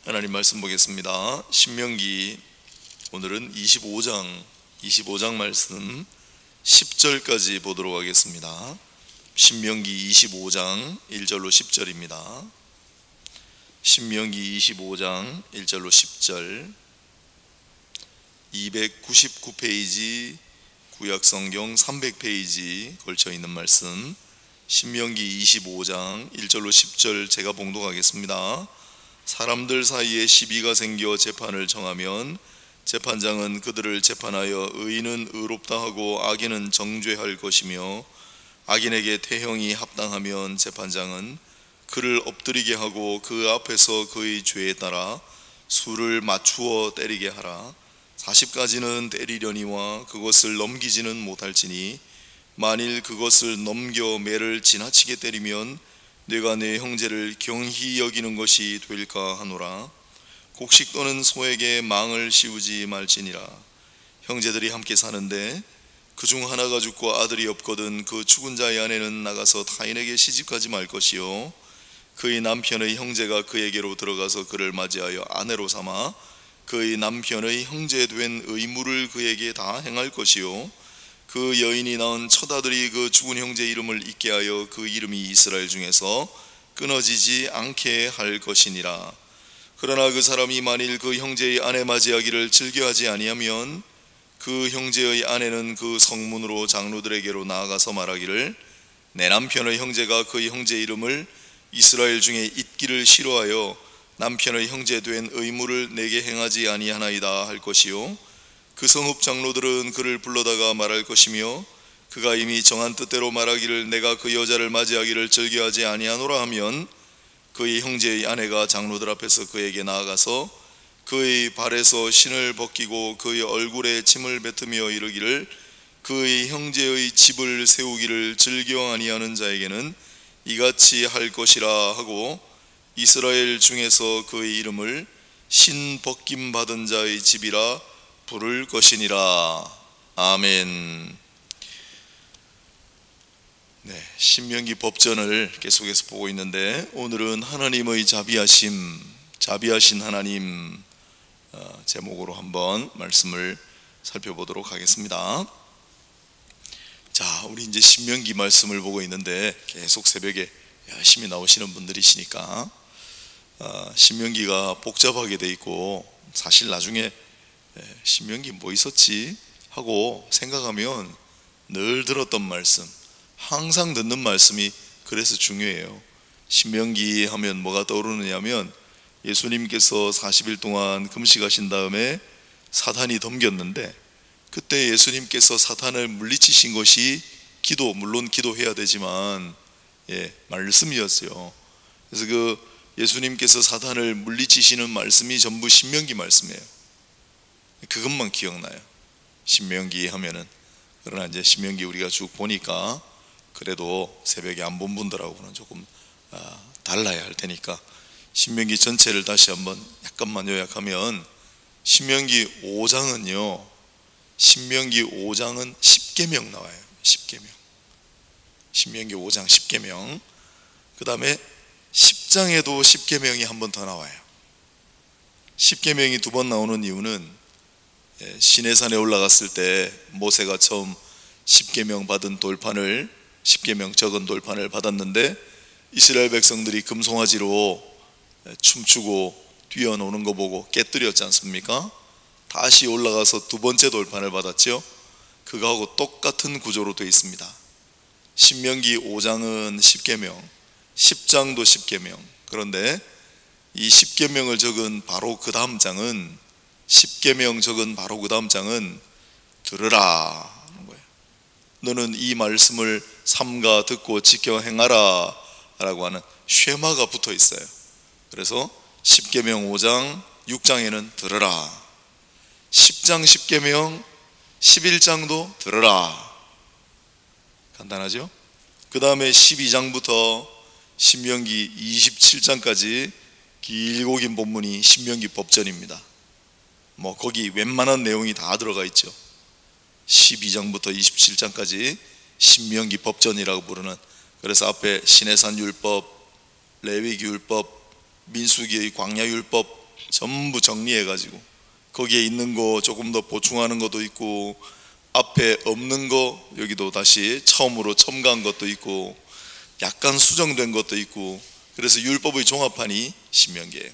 하나님 말씀 보겠습니다. 신명기 오늘은 25장 말씀 10절까지 보도록 하겠습니다. 신명기 25장 1절로 10절입니다. 신명기 25장 1절로 10절 299페이지 구약성경 300페이지 걸쳐 있는 말씀 신명기 25장 1절로 10절 제가 봉독하겠습니다. 사람들 사이에 시비가 생겨 재판을 정하면 재판장은 그들을 재판하여 의인은 의롭다 하고 악인은 정죄할 것이며 악인에게 태형이 합당하면 재판장은 그를 엎드리게 하고 그 앞에서 그의 죄에 따라 수를 맞추어 때리게 하라. 40가지는 때리려니와 그것을 넘기지는 못할지니 만일 그것을 넘겨 매를 지나치게 때리면 내가 내 형제를 경히 여기는 것이 될까 하노라. 곡식 또는 소에게 망을 씌우지 말지니라. 형제들이 함께 사는데 그중 하나가 죽고 아들이 없거든 그 죽은 자의 아내는 나가서 타인에게 시집가지 말 것이요 그의 남편의 형제가 그에게로 들어가서 그를 맞이하여 아내로 삼아 그의 남편의 형제 된 의무를 그에게 다 행할 것이요 그 여인이 낳은 첫 아들이 그 죽은 형제 이름을 잊게 하여 그 이름이 이스라엘 중에서 끊어지지 않게 할 것이니라. 그러나 그 사람이 만일 그 형제의 아내 맞이하기를 즐겨하지 아니하면 그 형제의 아내는 그 성문으로 장로들에게로 나아가서 말하기를 내 남편의 형제가 그의 형제 이름을 이스라엘 중에 잊기를 싫어하여 남편의 형제 된 의무를 내게 행하지 아니하나이다 할 것이요 그 성읍 장로들은 그를 불러다가 말할 것이며 그가 이미 정한 뜻대로 말하기를 내가 그 여자를 맞이하기를 즐겨하지 아니하노라 하면 그의 형제의 아내가 장로들 앞에서 그에게 나아가서 그의 발에서 신을 벗기고 그의 얼굴에 침을 뱉으며 이르기를 그의 형제의 집을 세우기를 즐겨 아니하는 자에게는 이같이 할 것이라 하고 이스라엘 중에서 그의 이름을 신 벗김 받은 자의 집이라 부를 것이니라. 아멘. 네, 신명기 법전을 계속해서 보고 있는데 오늘은 하나님의 자비하신 하나님 제목으로 한번 말씀을 살펴보도록 하겠습니다. 자, 우리 이제 신명기 말씀을 보고 있는데 계속 새벽에 열심히 나오시는 분들이시니까 신명기가 복잡하게 돼 있고 사실 나중에 신명기 뭐 있었지 하고 생각하면 늘 들었던 말씀, 항상 듣는 말씀이 그래서 중요해요. 신명기 하면 뭐가 떠오르느냐면 예수님께서 40일 동안 금식하신 다음에 사탄이 덤겼는데 그때 예수님께서 사탄을 물리치신 것이 물론 기도해야 되지만 말씀이었어요. 그래서 그 예수님께서 사탄을 물리치시는 말씀이 전부 신명기 말씀이에요. 그것만 기억나요. 신명기 하면은. 그러나 이제 신명기 우리가 쭉 보니까 그래도 새벽에 안 본 분들하고는 조금 달라야 할 테니까 신명기 전체를 다시 한번 약간만 요약하면 신명기 5장은 10계명 나와요. 10계명. 신명기 5장 10계명. 그 다음에 10장에도 10계명이 한 번 더 나와요. 10계명이 두 번 나오는 이유는 시내산에 올라갔을 때 모세가 처음 10계명 받은 돌판을 10계명 적은 돌판을 받았는데 이스라엘 백성들이 금송아지로 춤추고 뛰어노는 거 보고 깨뜨렸지 않습니까? 다시 올라가서 두 번째 돌판을 받았죠. 그거하고 똑같은 구조로 되어 있습니다. 신명기 5장은 10계명, 10장도 10계명. 그런데 이 10계명을 적은 바로 그 다음 장은 10계명 적은 바로 그 다음 장은 들으라 하는 거예요. 너는 이 말씀을 삼가 듣고 지켜 행하라 라고 하는 쉐마가 붙어 있어요. 그래서 10계명 5장 6장에는 들으라, 10장 10계명 11장도 들으라. 간단하죠? 그 다음에 12장부터 신명기 27장까지 길고 긴 본문이 신명기 법전입니다. 거기 웬만한 내용이 다 들어가 있죠. 12장부터 27장까지 신명기 법전이라고 부르는, 그래서 앞에 시내산 율법, 레위기 율법, 민수기의 광야 율법 전부 정리해 가지고 거기에 있는 거 조금 더 보충하는 것도 있고, 앞에 없는 거 여기도 다시 처음으로 첨가한 것도 있고, 약간 수정된 것도 있고, 그래서 율법의 종합판이 신명기예요.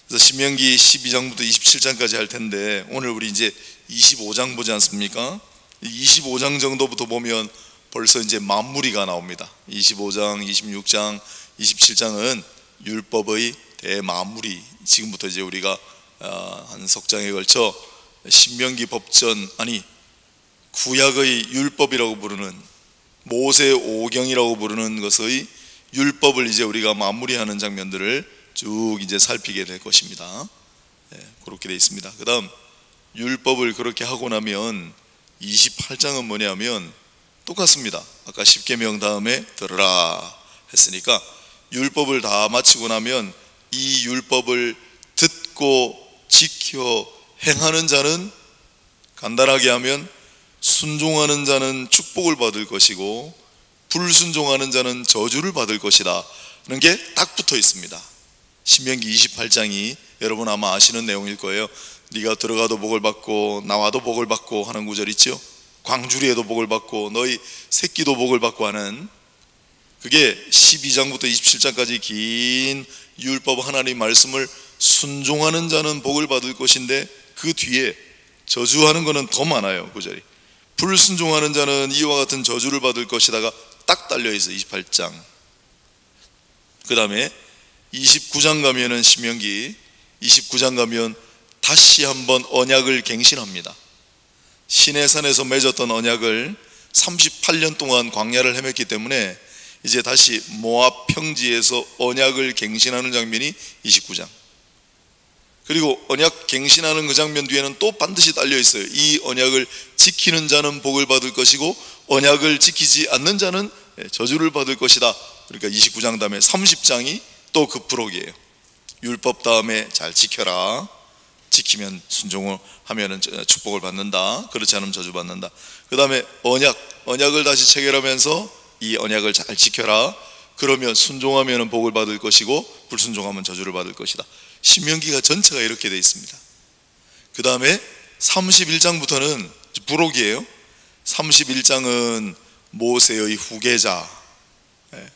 그래서 신명기 12장부터 27장까지 할 텐데, 오늘 우리 이제 25장 보지 않습니까? 25장 정도부터 보면 벌써 이제 마무리가 나옵니다. 25장, 26장, 27장은 율법의 대마무리. 지금부터 이제 우리가 한 석 장에 걸쳐 신명기 법전, 아니 구약의 율법이라고 부르는, 모세 오경이라고 부르는 것의 율법을 이제 우리가 마무리하는 장면들을 쭉 이제 살피게 될 것입니다. 그렇게 되어 있습니다. 그 다음 율법을 그렇게 하고 나면 28장은 뭐냐면 똑같습니다. 아까 십계명 다음에 들으라 했으니까, 율법을 다 마치고 나면 이 율법을 듣고 지켜 행하는 자는, 간단하게 하면 순종하는 자는 축복을 받을 것이고 불순종하는 자는 저주를 받을 것이다 라는 게 딱 붙어 있습니다. 신명기 28장이 여러분 아마 아시는 내용일 거예요. 네가 들어가도 복을 받고 나와도 복을 받고 하는 구절 있죠. 광주리에도 복을 받고 너희 새끼도 복을 받고 하는, 그게 12장부터 27장까지 긴 율법 하나님 말씀을 순종하는 자는 복을 받을 것인데, 그 뒤에 저주하는 거는 더 많아요. 구절이 불순종하는 자는 이와 같은 저주를 받을 것이다가 딱 달려있어요. 28장. 그 다음에 29장 가면은, 신명기 29장 가면 다시 한번 언약을 갱신합니다. 시내산에서 맺었던 언약을 38년 동안 광야를 헤맸기 때문에 이제 다시 모압 평지에서 언약을 갱신하는 장면이 29장. 그리고 언약 갱신하는 그 장면 뒤에는 또 반드시 달려 있어요. 이 언약을 지키는 자는 복을 받을 것이고 언약을 지키지 않는 자는 저주를 받을 것이다. 그러니까 29장 다음에 30장이 또 그 프록이에요. 율법 다음에 잘 지켜라. 지키면, 순종을 하면은 축복을 받는다. 그렇지 않으면 저주 받는다. 그 다음에 언약을 다시 체결하면서 이 언약을 잘 지켜라. 그러면 순종하면 복을 받을 것이고 불순종하면 저주를 받을 것이다. 신명기가 전체가 이렇게 되어 있습니다. 그 다음에 31장부터는 부록이에요. 31장은 모세의 후계자,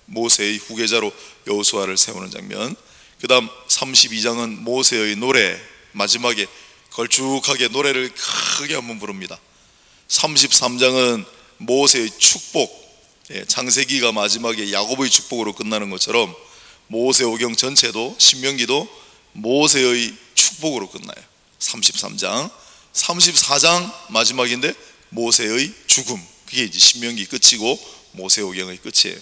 모세의 후계자로 여호수아를 세우는 장면. 그 다음 32장은 모세의 노래, 마지막에 걸쭉하게 노래를 크게 한번 부릅니다. 33장은 모세의 축복, 창세기가 마지막에 야곱의 축복으로 끝나는 것처럼 모세오경 전체도, 신명기도 모세의 축복으로 끝나요. 33장, 34장 마지막인데 모세의 죽음, 그게 이제 신명기 끝이고 모세오경의 끝이에요.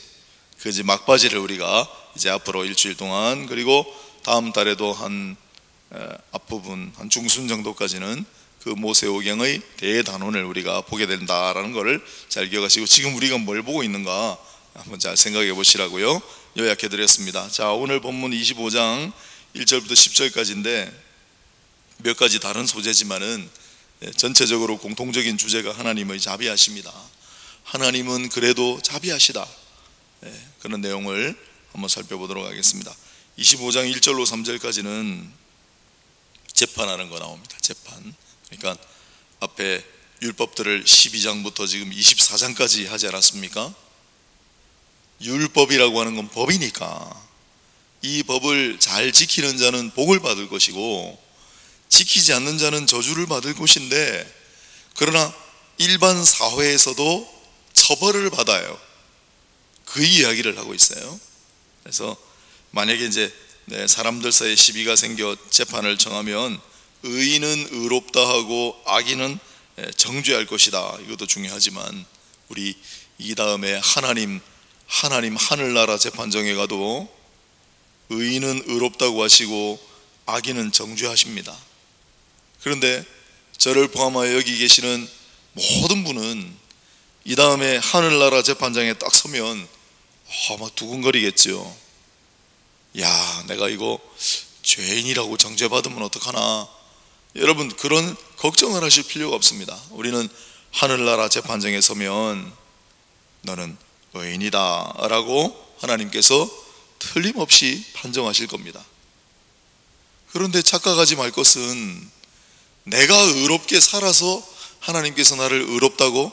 그 이제 막바지를 우리가 이제 앞으로 일주일 동안, 그리고 다음 달에도 한 앞부분 한 중순 정도까지는 그 모세오경의 대단원을 우리가 보게 된다라는 것을 잘 기억하시고, 지금 우리가 뭘 보고 있는가 한번 잘 생각해 보시라고요. 요약해 드렸습니다. 자, 오늘 본문 25장 1절부터 10절까지인데 몇 가지 다른 소재지만은 전체적으로 공통적인 주제가 하나님의 자비하십니다. 하나님은 그래도 자비하시다. 그런 내용을 한번 살펴보도록 하겠습니다. 25장 1절로 3절까지는 재판하는 거 나옵니다. 재판. 그러니까 앞에 율법들을 12장부터 지금 24장까지 하지 않았습니까? 율법이라고 하는 건 법이니까 이 법을 잘 지키는 자는 복을 받을 것이고 지키지 않는 자는 저주를 받을 것인데, 그러나 일반 사회에서도 처벌을 받아요. 그 이야기를 하고 있어요. 그래서 만약에 이제 사람들 사이에 시비가 생겨 재판을 정하면 의인은 의롭다 하고 악인은 정죄할 것이다. 이것도 중요하지만 우리 이 다음에 하나님 하늘나라 재판정에 가도 의인은 의롭다고 하시고 악인은 정죄하십니다. 그런데 저를 포함하여 여기 계시는 모든 분은 이 다음에 하늘나라 재판장에 딱 서면 막 두근거리겠죠. 야, 내가 이거 죄인이라고 정죄받으면 어떡하나. 여러분, 그런 걱정을 하실 필요가 없습니다. 우리는 하늘나라 재판장에 서면 너는 의인이다 라고 하나님께서 틀림없이 판정하실 겁니다. 그런데 착각하지 말 것은 내가 의롭게 살아서 하나님께서 나를 의롭다고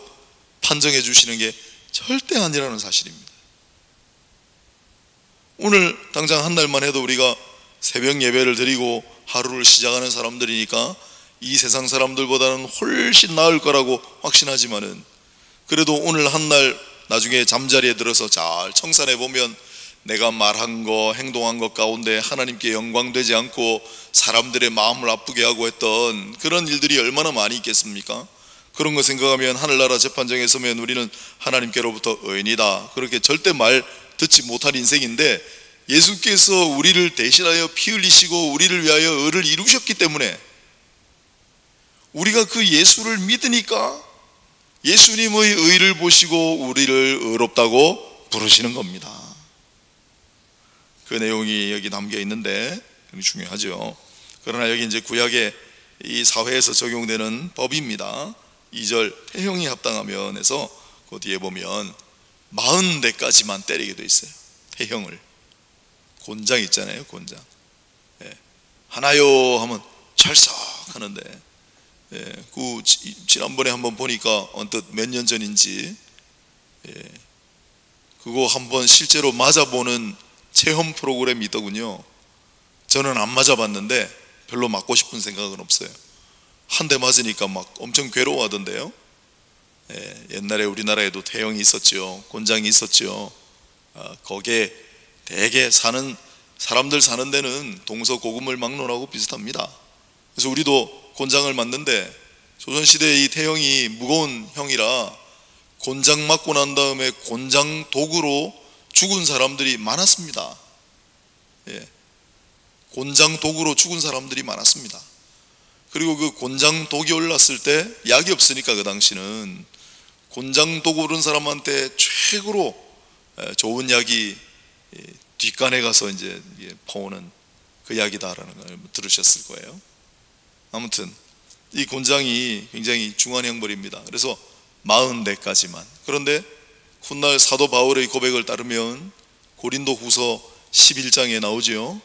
판정해 주시는 게 절대 아니라는 사실입니다. 오늘 당장 한 달만 해도 우리가 새벽 예배를 드리고 하루를 시작하는 사람들이니까 이 세상 사람들보다는 훨씬 나을 거라고 확신하지만은, 그래도 오늘 한 날 나중에 잠자리에 들어서 잘 청산해 보면 내가 말한 거, 행동한 것 가운데 하나님께 영광되지 않고 사람들의 마음을 아프게 하고 했던 그런 일들이 얼마나 많이 있겠습니까? 그런 거 생각하면 하늘나라 재판정에 서면 우리는 하나님께로부터 의인이다, 그렇게 절대 말 듣지 못할 인생인데, 예수께서 우리를 대신하여 피 흘리시고 우리를 위하여 의를 이루셨기 때문에 우리가 그 예수를 믿으니까 예수님의 의를 보시고 우리를 의롭다고 부르시는 겁니다. 그 내용이 여기 담겨 있는데 중요하죠. 그러나 여기 이제 구약의 이 사회에서 적용되는 법입니다. 2절 태형이 합당하면 해서 그 뒤에 보면 40대까지만 때리게 돼 있어요. 태형을. 곤장 있잖아요, 곤장. 하나요 하면 찰싹 하는데, 지난번에 한번 보니까 언뜻 몇 년 전인지 그거 한번 실제로 맞아보는 체험 프로그램이 있더군요. 저는 안 맞아봤는데 별로 맞고 싶은 생각은 없어요. 한 대 맞으니까 막 엄청 괴로워하던데요. 옛날에 우리나라에도 태형이 있었죠. 곤장이 있었죠. 거기에 대개 사람들 사는 데는 동서고금을 막론하고 비슷합니다. 그래서 우리도 곤장을 맞는데, 조선시대의 이 태형이 무거운 형이라 곤장 맞고 난 다음에 곤장 독으로 죽은 사람들이 많았습니다. 곤장 독으로 죽은 사람들이 많았습니다. 그리고 그 곤장 독이 올랐을 때 약이 없으니까 그 당시는 곤장 독 오른 사람한테 최고로 좋은 약이 뒷간에 가서 이제 퍼오는 그 약이다라는 걸 들으셨을 거예요. 아무튼 이 곤장이 굉장히 중한 형벌입니다. 그래서 40대까지만. 그런데 훗날 사도 바울의 고백을 따르면 고린도 후서 11장에 나오죠.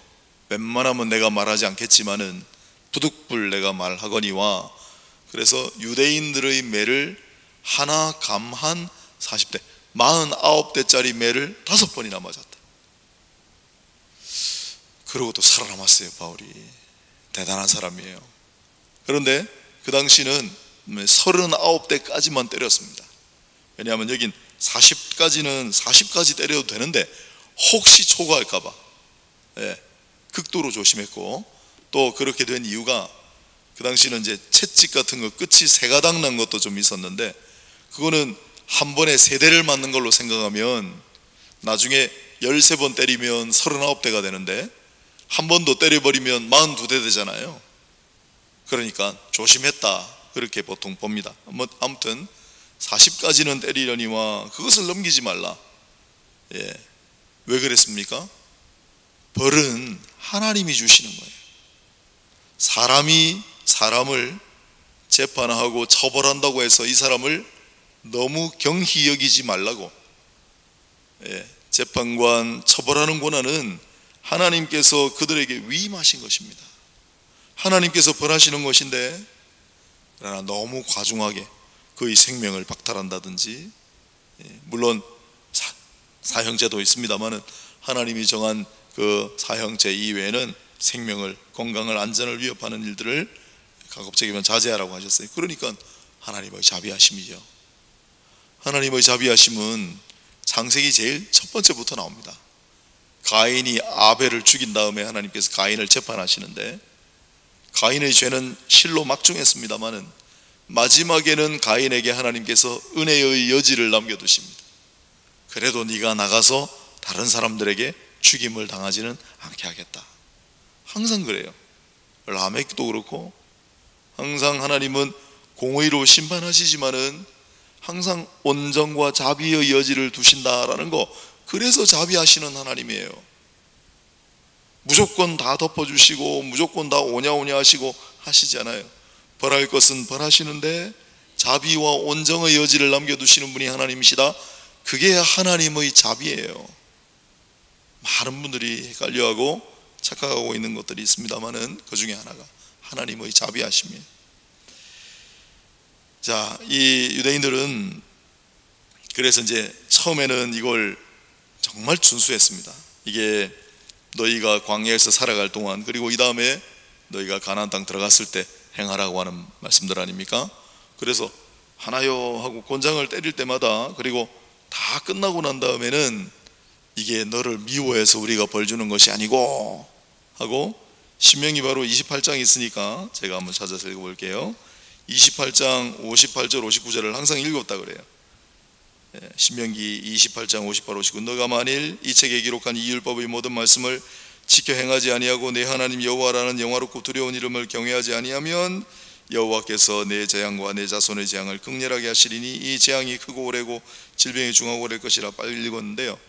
웬만하면 내가 말하지 않겠지만은 부득불 내가 말하거니와, 그래서 유대인들의 매를 하나 감한 40대 49대짜리 매를 5번이나 맞았다. 그러고 또 살아남았어요. 바울이 대단한 사람이에요. 그런데 그 당시는 39대까지만 때렸습니다. 왜냐하면 여긴 40까지 때려도 되는데 혹시 초과할까봐 극도로 조심했고, 또 그렇게 된 이유가 그 당시는 이제 채찍 같은 거 끝이 세 가닥 난 것도 좀 있었는데, 그거는 한 번에 3대를 맞는 걸로 생각하면 나중에 13번 때리면 39대가 되는데 한 번 더 때려버리면 42대 되잖아요. 그러니까 조심했다, 그렇게 보통 봅니다. 아무튼 40까지는 때리려니와 그것을 넘기지 말라. 왜 그랬습니까? 벌은 하나님이 주시는 거예요. 사람이 사람을 재판하고 처벌한다고 해서 이 사람을 너무 경히 여기지 말라고. 재판관, 처벌하는 권한은 하나님께서 그들에게 위임하신 것입니다. 하나님께서 벌하시는 것인데, 그러나 너무 과중하게 그의 생명을 박탈한다든지, 물론 사형제도 있습니다만은 하나님이 정한 그 사형제 이외에는 생명을, 건강을, 안전을 위협하는 일들을 가급적이면 자제하라고 하셨어요. 그러니까 하나님의 자비하심이죠. 하나님의 자비하심은 창세기 제일 첫 번째부터 나옵니다. 가인이 아벨을 죽인 다음에 하나님께서 가인을 재판하시는데, 가인의 죄는 실로 막중했습니다마는 마지막에는 가인에게 하나님께서 은혜의 여지를 남겨두십니다. 그래도 네가 나가서 다른 사람들에게 죽임을 당하지는 않게 하겠다. 항상 그래요. 라멕도 그렇고, 항상 하나님은 공의로 심판하시지만은 항상 온정과 자비의 여지를 두신다라는 거, 그래서 자비하시는 하나님이에요. 무조건 다 덮어주시고 무조건 다 오냐오냐 하시고 하시지 않아요. 벌할 것은 벌하시는데 자비와 온정의 여지를 남겨두시는 분이 하나님이시다. 그게 하나님의 자비예요. 많은 분들이 헷갈려하고 착각하고 있는 것들이 있습니다만은 그 중에 하나가 하나님의 자비하심이에요. 자, 이 유대인들은 그래서 이제 처음에는 이걸 정말 준수했습니다. 이게 너희가 광야에서 살아갈 동안, 그리고 이 다음에 너희가 가나안 땅 들어갔을 때 행하라고 하는 말씀들 아닙니까? 그래서 하나요 하고 곤장을 때릴 때마다, 그리고 다 끝나고 난 다음에는 이게 너를 미워해서 우리가 벌 주는 것이 아니고 하고, 신명기 바로 28장이 있으니까 제가 한번 찾아서 읽어볼게요. 28장 58절 59절을 항상 읽었다 그래요. 신명기 28장 58, 59. 너가 만일 이 책에 기록한 이 율법의 모든 말씀을 지켜 행하지 아니하고 내 하나님 여호와라는 영화롭고 두려운 이름을 경외하지 아니하면 여호와께서 내 재앙과 내 자손의 재앙을 극렬하게 하시리니 이 재앙이 크고 오래고 질병이 중하고 오래일 것이라. 빨리 읽었는데요,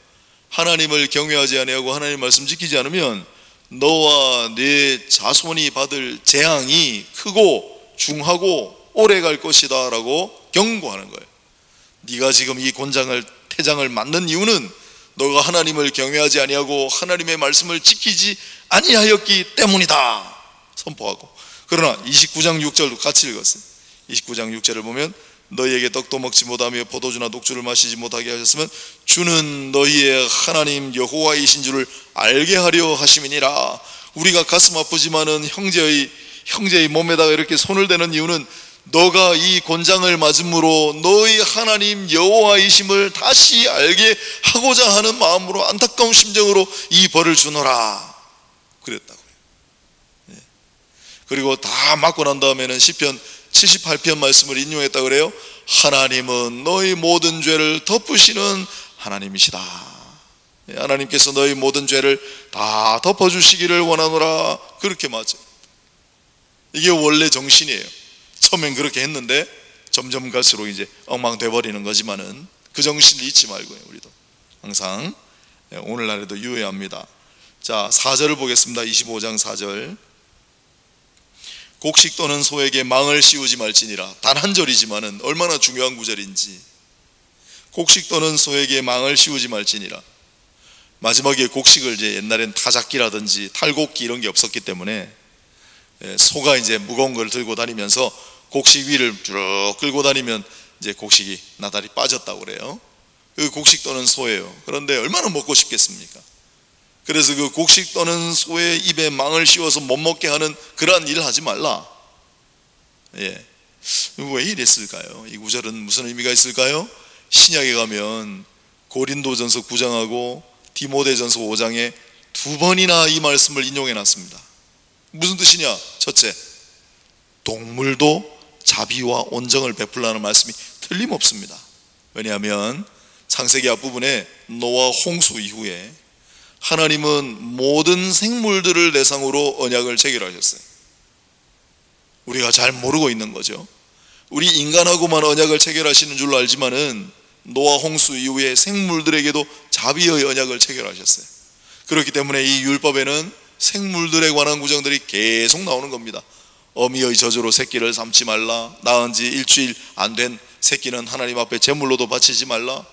하나님을 경외하지 아니하고 하나님 말씀 지키지 않으면 너와 네 자손이 받을 재앙이 크고 중하고 오래 갈 것이다 라고 경고하는 거예요. 네가 지금 이 곤장을 태장을 맞는 이유는 너가 하나님을 경외하지 아니하고 하나님의 말씀을 지키지 아니하였기 때문이다 선포하고, 그러나 29장 6절도 같이 읽었어요. 29장 6절을 보면 너희에게 떡도 먹지 못하며 포도주나 녹주를 마시지 못하게 하셨으면 주는 너희의 하나님 여호와이신 줄을 알게 하려 하심이니라. 우리가 가슴 아프지만은 형제의 몸에다가 이렇게 손을 대는 이유는 너가 이 곤장을 맞음으로 너희 하나님 여호와이심을 다시 알게 하고자 하는 마음으로, 안타까운 심정으로 이 벌을 주노라 그랬다고요. 그리고 다 맞고 난 다음에는 시편 78편 말씀을 인용했다 그래요. 하나님은 너희 모든 죄를 덮으시는 하나님이시다. 하나님께서 너희 모든 죄를 다 덮어주시기를 원하노라. 그렇게 맞아요. 이게 원래 정신이에요. 처음엔 그렇게 했는데 점점 갈수록 이제 엉망돼 버리는 거지만은 그 정신을 잊지 말고요. 우리도 항상 오늘날에도 유의해야 합니다. 자, 4절을 보겠습니다. 25장 4절. 곡식 또는 소에게 망을 씌우지 말지니라. 단 한 절이지만은 얼마나 중요한 구절인지. 곡식 또는 소에게 망을 씌우지 말지니라. 마지막에 곡식을 이제 옛날엔 타작기라든지 탈곡기 이런 게 없었기 때문에 소가 이제 무거운 걸 들고 다니면서 곡식 위를 쭉 끌고 다니면 이제 곡식이 나달이 빠졌다고 그래요. 그 곡식 또는 소예요. 그런데 얼마나 먹고 싶겠습니까? 그래서 그 곡식 또는 소의 입에 망을 씌워서 못 먹게 하는 그러한 일을 하지 말라. 왜 이랬을까요? 이 구절은 무슨 의미가 있을까요? 신약에 가면 고린도전서 9장하고 디모데전서 5장에 두 번이나 이 말씀을 인용해 놨습니다. 무슨 뜻이냐? 첫째, 동물도 자비와 온정을 베풀라는 말씀이 틀림없습니다. 왜냐하면 창세기 앞부분에 노아 홍수 이후에 하나님은 모든 생물들을 대상으로 언약을 체결하셨어요. 우리가 잘 모르고 있는 거죠. 우리 인간하고만 언약을 체결하시는 줄로 알지만은 노아 홍수 이후에 생물들에게도 자비의 언약을 체결하셨어요. 그렇기 때문에 이 율법에는 생물들에 관한 구정들이 계속 나오는 겁니다. 어미의 저주로 새끼를 삼지 말라. 낳은 지 일주일 안 된 새끼는 하나님 앞에 제물로도 바치지 말라.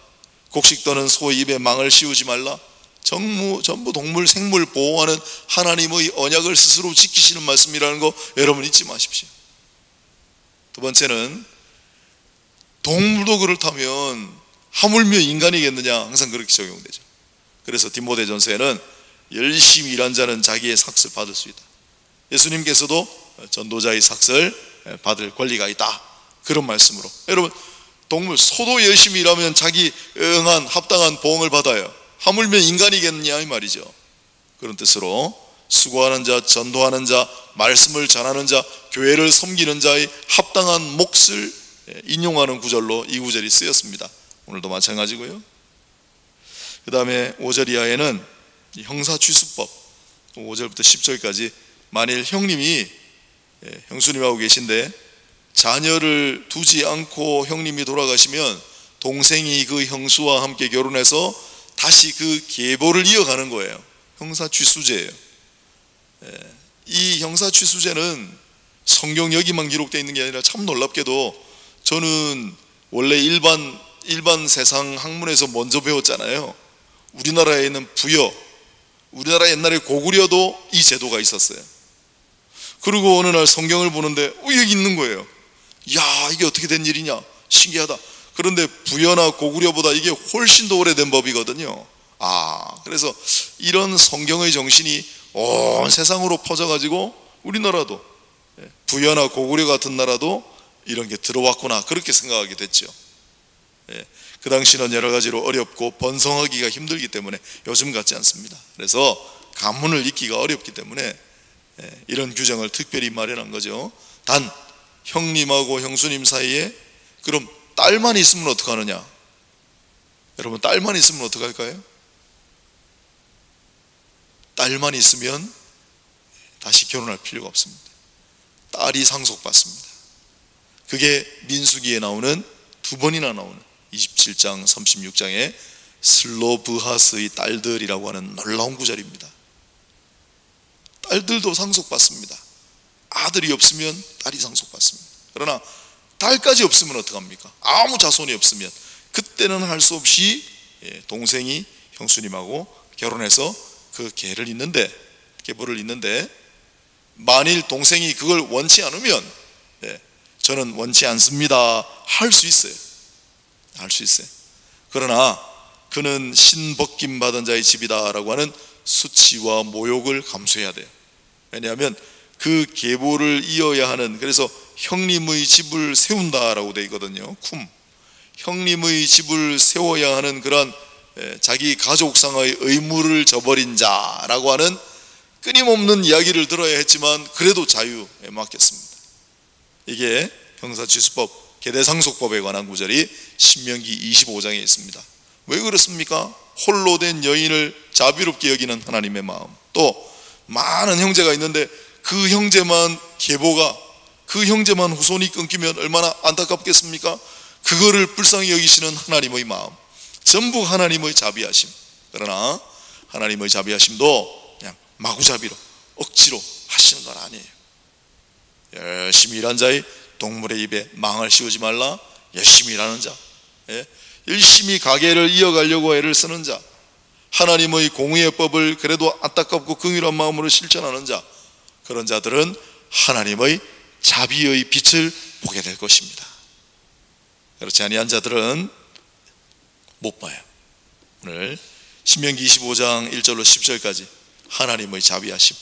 곡식 떠는 소의 입에 망을 씌우지 말라. 전부 동물 생물 보호하는 하나님의 언약을 스스로 지키시는 말씀이라는 거 여러분 잊지 마십시오. 두 번째는 동물도 그렇다면 하물며 인간이겠느냐, 항상 그렇게 적용되죠. 그래서 디모데전서에는 열심히 일한 자는 자기의 삭을 받을 수 있다. 예수님께서도 전도자의 삭을 받을 권리가 있다, 그런 말씀으로. 여러분, 동물, 소도 열심히 일하면 자기 응한 합당한 보응을 받아요. 하물며 인간이겠느냐 이 말이죠. 그런 뜻으로 수고하는 자, 전도하는 자, 말씀을 전하는 자, 교회를 섬기는 자의 합당한 몫을 인용하는 구절로 이 구절이 쓰였습니다. 오늘도 마찬가지고요. 그 다음에 5절 이하에는 형사취수법, 5절부터 10절까지 만일 형님이 형수님하고 계신데 자녀를 두지 않고 형님이 돌아가시면 동생이 그 형수와 함께 결혼해서 다시 그 계보를 이어가는 거예요. 형사취수제예요. 이 형사취수제는 성경 여기만 기록되어 있는 게 아니라 참 놀랍게도 저는 원래 일반 세상 학문에서 먼저 배웠잖아요. 우리나라에 있는 부여, 우리나라 옛날에 고구려도 이 제도가 있었어요. 그리고 어느 날 성경을 보는데 여기 있는 거예요. 야, 이게 어떻게 된 일이냐, 신기하다. 그런데 부여나 고구려보다 이게 훨씬 더 오래된 법이거든요. 그래서 이런 성경의 정신이 온 세상으로 퍼져가지고 우리나라도, 부여나 고구려 같은 나라도 이런 게 들어왔구나, 그렇게 생각하게 됐죠. 그 당시는 여러 가지로 어렵고 번성하기가 힘들기 때문에 요즘 같지 않습니다. 그래서 가문을 잇기가 어렵기 때문에 이런 규정을 특별히 마련한 거죠. 단 형님하고 형수님 사이에 그럼 딸만 있으면 어떡하느냐? 여러분, 딸만 있으면 어떡할까요? 딸만 있으면 다시 결혼할 필요가 없습니다. 딸이 상속받습니다. 그게 민수기에 나오는, 두 번이나 나오는 27장 36장에 슬로브하스의 딸들이라고 하는 놀라운 구절입니다. 딸들도 상속받습니다. 아들이 없으면 딸이 상속받습니다. 그러나 딸까지 없으면 어떡합니까? 아무 자손이 없으면 그때는 할 수 없이 동생이 형수님하고 결혼해서 그 계를 잇는데, 계보를 잇는데, 만일 동생이 그걸 원치 않으면 저는 원치 않습니다 할 수 있어요. 할 수 있어요. 그러나 그는 신벗김 받은 자의 집이다 라고 하는 수치와 모욕을 감수해야 돼요. 왜냐하면 그 계보를 이어야 하는, 그래서 형님의 집을 세운다라고 되어 있거든요. 형님의 집을 세워야 하는 그런 자기 가족상의 의무를 저버린 자라고 하는 끊임없는 이야기를 들어야 했지만 그래도 자유에 맡겼습니다. 이게 형사취수법 계대상속법에 관한 구절이 신명기 25장에 있습니다. 왜 그렇습니까? 홀로 된 여인을 자비롭게 여기는 하나님의 마음. 또 많은 형제가 있는데 그 형제만 계보가, 그 형제만 후손이 끊기면 얼마나 안타깝겠습니까? 그거를 불쌍히 여기시는 하나님의 마음, 전부 하나님의 자비하심. 그러나 하나님의 자비하심도 그냥 마구잡이로 억지로 하시는 건 아니에요. 열심히 일한 자의 동물의 입에 망을 씌우지 말라. 열심히 일하는 자, 열심히 가게를 이어가려고 애를 쓰는 자, 하나님의 공의의 법을 그래도 안타깝고 긍휼한 마음으로 실천하는 자, 그런 자들은 하나님의 자비의 빛을 보게 될 것입니다. 그렇지 아니한 자들은 못 봐요. 오늘 신명기 25장 1절로 10절까지 하나님의 자비하심,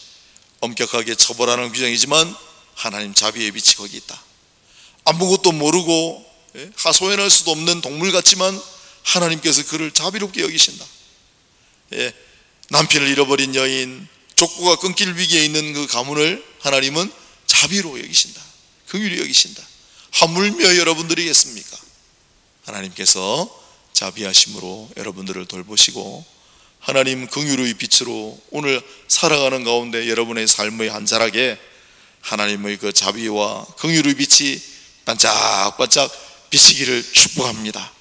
엄격하게 처벌하는 규정이지만 하나님 자비의 빛이 거기 있다. 아무것도 모르고 하소연할 수도 없는 동물 같지만 하나님께서 그를 자비롭게 여기신다. 남편을 잃어버린 여인, 족보가 끊길 위기에 있는 그 가문을 하나님은 자비로 여기신다. 긍휼히 여기신다. 하물며 여러분들이겠습니까? 하나님께서 자비하심으로 여러분들을 돌보시고 하나님 긍휼의 빛으로 오늘 살아가는 가운데 여러분의 삶의 한 자락에 하나님의 그 자비와 긍휼의 빛이 반짝반짝 비치기를 축복합니다.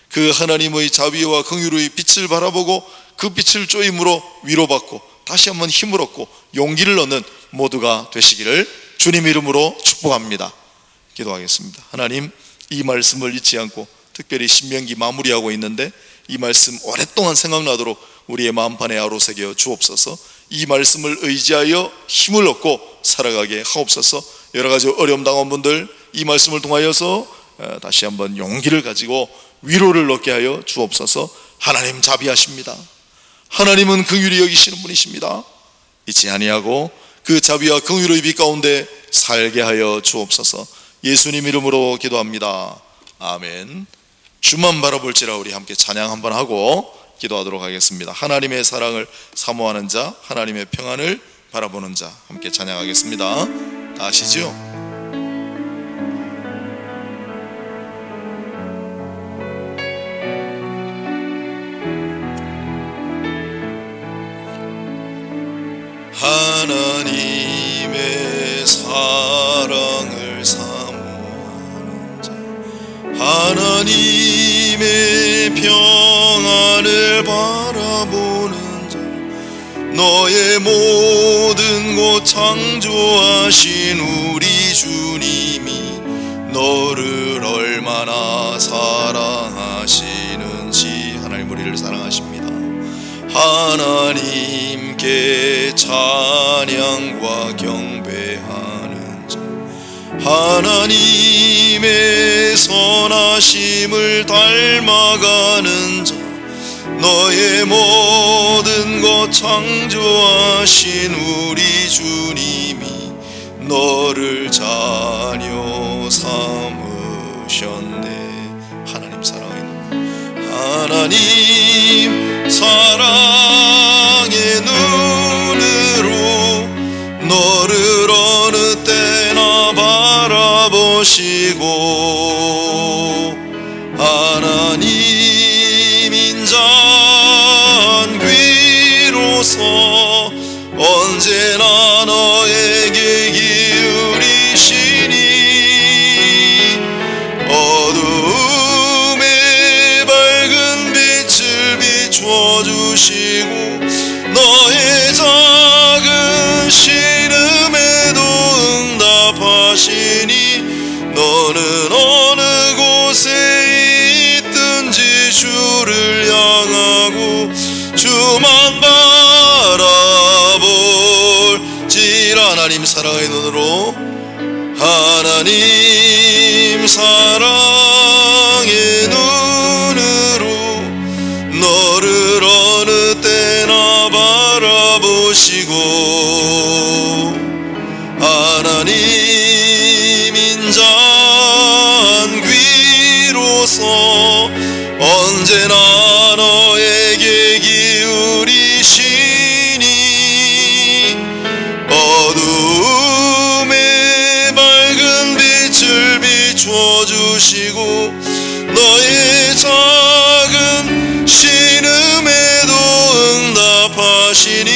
그 하나님의 자비와 긍휼의 빛을 바라보고 그 빛을 쪼임으로 위로받고 다시 한번 힘을 얻고 용기를 얻는 모두가 되시기를 주님 이름으로 축복합니다. 기도하겠습니다. 하나님, 이 말씀을 잊지 않고 특별히 신명기 마무리하고 있는데 이 말씀 오랫동안 생각나도록 우리의 마음판에 아로새겨 주옵소서. 이 말씀을 의지하여 힘을 얻고 살아가게 하옵소서. 여러 가지 어려움 당한 분들 이 말씀을 통하여서 다시 한번 용기를 가지고 위로를 얻게 하여 주옵소서. 하나님 자비하십니다. 하나님은 긍휼히 여기시는 분이십니다. 잊지 아니하고 그 자비와 긍휼의 빛 가운데 살게 하여 주옵소서. 예수님 이름으로 기도합니다. 아멘. 주만 바라볼지라. 우리 함께 찬양 한번 하고 기도하도록 하겠습니다. 하나님의 사랑을 사모하는 자, 하나님의 평안을 바라보는 자, 함께 찬양하겠습니다. 다 아시죠? 하나님의 사랑을 사모하는 자, 하나님의 평안을 바라보는 자, 너의 모든 곳 창조하신 우리 주님이 너를 얼마나 사랑하시는지. 하나님 우리를 사랑하십니다. 하나님께 찬양과 경배하는 자, 하나님의 선하심을 닮아가는 자, 너의 모든 것 창조하신 우리 주님이 너를 자녀 삼으셨네. 하나님 사랑의 눈, 하나님 사랑의 눈으로 너를 어느 때나 바라보시고, 하나님 인자한 귀로서 언제나 너에게 기울이시니, 어둠의 밝은 빛을 비춰주시고 너의 작은 신음에도 응답하시니, 너는 어느 곳에 있든지 주를 향하고 주만 바라볼지라. 하나님 사랑의 눈으로, 하나님 사랑의 눈으로 너를 어느 때나 바라보시고, 하나님 인자한 귀로서 언제나 너에게 기울이시니, 어둠의 밝은 빛을 비춰주시고 너의 작은 신음에도 응답하시니,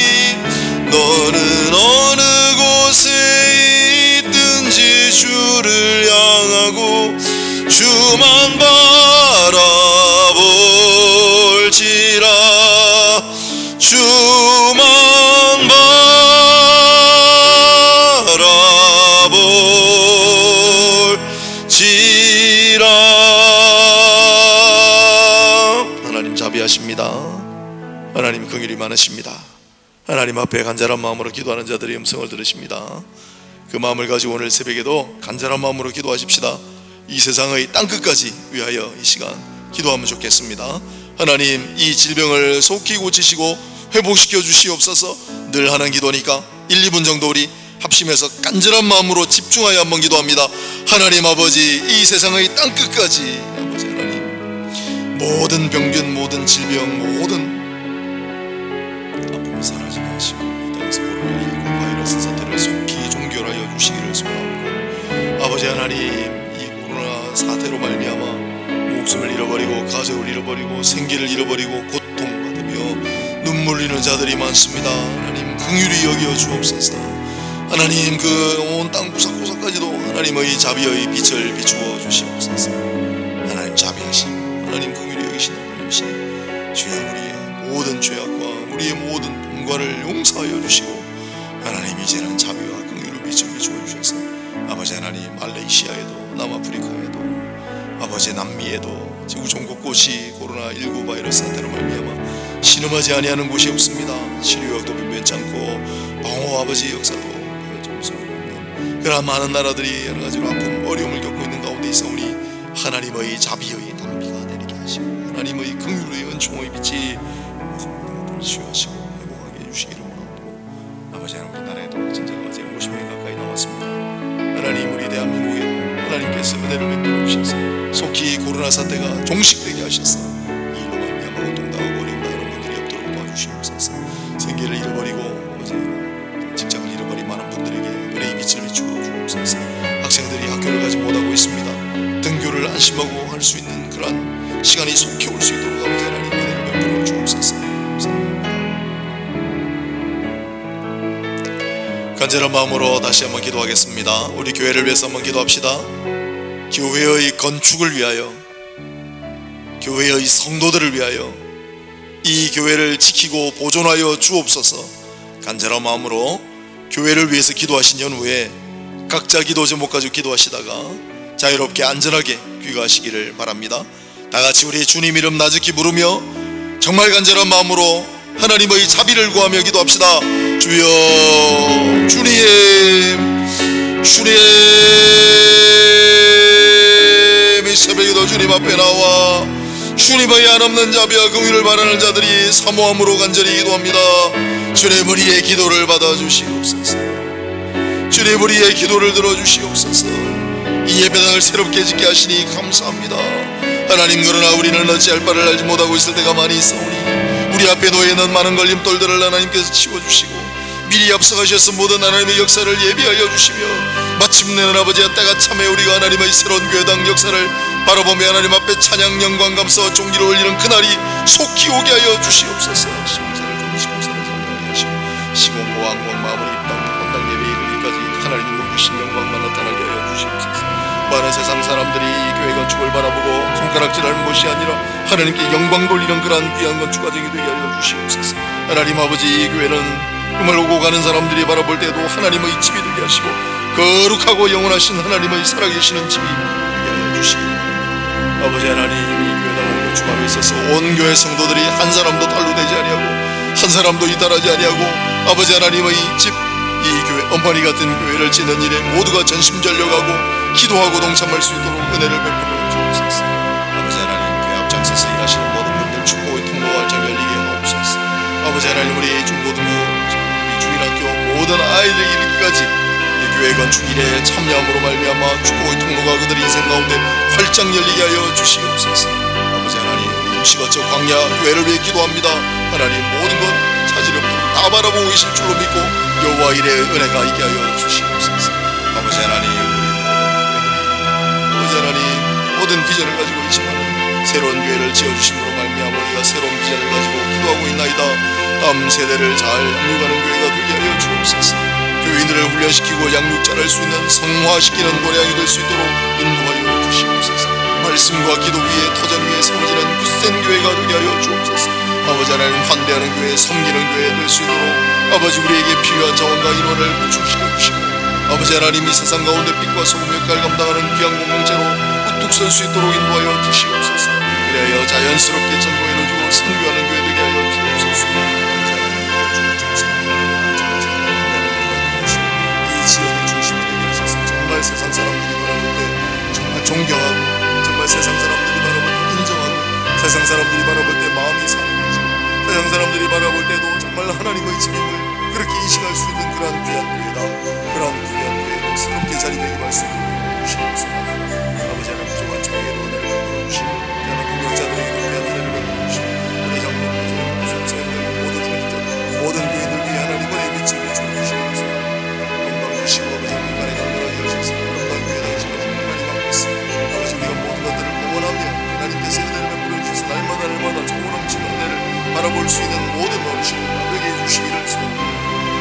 너는 어느 곳에 있든지 주를 향하고 주만 바라볼지라. 주만 바라볼지라. 하나님 자비하십니다. 하나님 긍휼이 많으십니다. 하나님 앞에 간절한 마음으로 기도하는 자들의 음성을 들으십니다. 그 마음을 가지고 오늘 새벽에도 간절한 마음으로 기도하십시다. 이 세상의 땅끝까지 위하여 이 시간 기도하면 좋겠습니다. 하나님, 이 질병을 속히 고치시고 회복시켜 주시옵소서. 늘 하는 기도니까 1, 2분 정도 우리 합심해서 간절한 마음으로 집중하여 한번 기도합니다. 하나님 아버지, 이 세상의 땅끝까지 아버지 하나님, 모든 병균, 모든 질병, 모든 아픔을 사라지게 하시고 이 땅에서 코로나19 바이러스 사태를 속히 종결하여 주시기를 소원하고, 아버지 하나님, 이 코로나 사태로 말미암아 목숨을 잃어버리고 가족을 잃어버리고 생계를 잃어버리고 고통받으며 눈물 흘리는 자들이 많습니다. 하나님 긍휼히 여겨 주옵소서. 하나님 그 온 땅 구석구석까지도 하나님의 자비의 빛을 비추어 주시옵소서. 하나님 자비하시고 하나님 긍휼히 여기시는 하나님이시니, 주여 우리의 모든 죄악과 우리의 모든 범과를 용서하여 주시고, 하나님 이제는 자비와 긍휼을 빛을 비추어 주셔서 아버지 하나님, 말레이시아에도 남아프리카에도 아버지 남미에도 지구촌 곳곳이 코로나19 바이러스 사태로 말미암아 신음하지 아니하는 곳이 없습니다. 치료약도 변변찮고 방호 아버지 역사도 없습니다. 그러나 많은 나라들이 여러 가지로 아픔 어려움을 겪고 있는 가운데 있사오니, 하나님의 자비의 단비가 내리게 하시고 하나님의 긍휼의 은총의 빛이 모든 치유하시고 회복하게 해주시기를 원하고, 아버지 하나님 우리나라에도 진짜가 아직 50명 가까이 남았습니다. 하나님 우리 대한민국에도 하나님께서 은혜를 베풀어 주셔서 속히 코로나 사태가 종식되게 하셔서 이로 말미암아 고통당하고 어려움 당하는 분들이 없도록 도와주시옵소서. 생계를 잃어버리고 직장을 잃어버린 많은 분들에게 은혜의 빛을 비추어 주옵소서. 학생들이 학교를 가지 못하고 있습니다. 등교를 안심하고 할 수 있는 그러한 시간이 속히 올 수 있도록 아버지 하나님 은혜를 베풀어 주옵소서. 간절한 마음으로 다시 한번 기도하겠습니다. 우리 교회를 위해서 한번 기도합시다. 교회의 건축을 위하여, 교회의 성도들을 위하여 이 교회를 지키고 보존하여 주옵소서. 간절한 마음으로 교회를 위해서 기도하신 연후에 각자 기도 제목 가지고 기도하시다가 자유롭게 안전하게 귀가하시기를 바랍니다. 다같이 우리 주님 이름 나직히 부르며 정말 간절한 마음으로 하나님의 자비를 구하며 기도합시다. 주여, 주님, 이 새벽에도 주님 앞에 나와 주님의 한없는 자비와 긍휼을 바라는 자들이 사모함으로 간절히 기도합니다. 주님, 우리의 기도를 받아주시옵소서. 주님, 우리의 기도를 들어주시옵소서. 이 예배당을 새롭게 짓게 하시니 감사합니다. 하나님, 그러나 우리는 어찌할 바를 알지 못하고 있을 때가 많이 있사오니 우리 앞에 놓여 있는 많은 걸림돌들을 하나님께서 치워주시고 미리 앞서가셔서 모든 하나님의 역사를 예비하여 주시며 마침내는 아버지의 때가 참에 우리가 하나님의 새로운 교회당 역사를 바라보며 하나님 앞에 찬양, 영광, 감사와 존귀를 올리는 그날이 속히 오게 하여 주시옵소서. 시공사를 좀 시공사를 성령하게 하시고 시공 왕왕 마무리 입당 헌당 예배 이르기까지 하나님의 눈부신 영광만 나타나게 하여 주시옵소서. 많은 세상 사람들이 이 교회 건축을 바라보고 손가락질하는 것이 아니라 하나님께 영광 돌리는 그러한 귀한 건축과정이 되게 하여 주시옵소서. 하나님 아버지, 이 교회는 정말 오고 가는 사람들이 바라볼 때도 하나님의 집이 되게 하시고 거룩하고 영원하신 하나님의 살아계시는 집이 되게 하여 주시고, 아버지 하나님, 이 교회당을 건축함에 있어서 온 교회 성도들이 한 사람도 탈루되지 아니하고 한 사람도 이탈하지 아니하고 아버지 하나님의 집, 이 교회 어머니 같은 교회를 짓는 일에 모두가 전심전력하고 기도하고 동참할 수 있도록 은혜를 베풀어 주옵소서. 아버지 하나님, 교회 앞장서서 일하시는 모든 분들 축복의 통로와 활짝 열리게 하옵소서. 아버지 하나님, 우리 중고등부, 우리 주일학교 모든 아이들 이르기까지 이 교회 건축 일에 참여함으로 말미암아 축복의 통로가 그들의 인생 가운데 활짝 열리게 하여 주시옵소서. 아버지 하나님, 우리 임시거처 광야 교회를 위해 기도합니다. 하나님, 모든 것 차질 없도록 다 바라보고 계실 줄로 믿고 여호와 일의 은혜가 있게 하여 주시옵소서. 아버지 하나님, 아버지 하나님, 모든 비전을 가지고 있지만 새로운 교회를 지어주심으로 말미암아 우리가 새로운 비전을 가지고 기도하고 있나이다. 다음 세대를 잘 양육하는 교회가 되게 하여 주옵소서. 교인들을 훈련시키고 양육 잘할 수 있는 성화시키는 고량이 될 수 있도록 인도하여 주시옵소서. 말씀과 기도 위에 터전 위에 세워지는 굳센 교회가 되게 하여 주옵소서. 아버지 하나님, 환대하는 교회, 섬기는 교회 될 수 있도록 아버지 우리에게 필요한 자원과 인원을 구축시켜 주시고, 아버지 하나님, 이 세상 가운데 빛과 소금 역할을 감당하는 귀한 공동체로 우뚝 설 수 있도록 인도하여 주시옵소서. 그래야 자연스럽게 전도에 이루어지고 선교하는 교회 되게 하여 주옵소서. 이 지역의 중심이 되게 하셔서 정말 세상 사람들이 바라볼 때 정말 존경하고, 정말 세상 사람들이 바라볼 때 인정하고, 세상 사람들이 바라볼 때 마음이 상해지고, 세상 사람들이 바라볼 때도 정말 하나님의 집임을 그렇게 인식할 수 있는 그러한 귀한 교회다. 그러한 귀한 교회도 새롭게 자리매김할 수 있도록 주시옵소서. 아버지 하나님, 부족한 저에게도 은혜를 베풀어 주시고, 하나님 공격자들에게도 귀한 은혜를 베풀어 주시고, 우리 장로님, 목사님들, 모든 중직자, 모든 교인들 위해 하나님 은혜의 빛을 비춰주시옵소서. 영광 주시고 아버지 인간의 강건하게 하셔서 아름다운 교회 되시고 인간이 받겠습니다. 아버지, 우리가 모든 것들을 응원하며 하나님께서 은혜를 베풀어 주셔서 날마다 좋은 넘치는 은혜를 바라볼 수 있는 모든 어르신을 나에게 주시기를 소원합니다.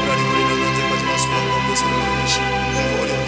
하나님, 우리는 언제까지나 소망 가운데 살아가시고 어려운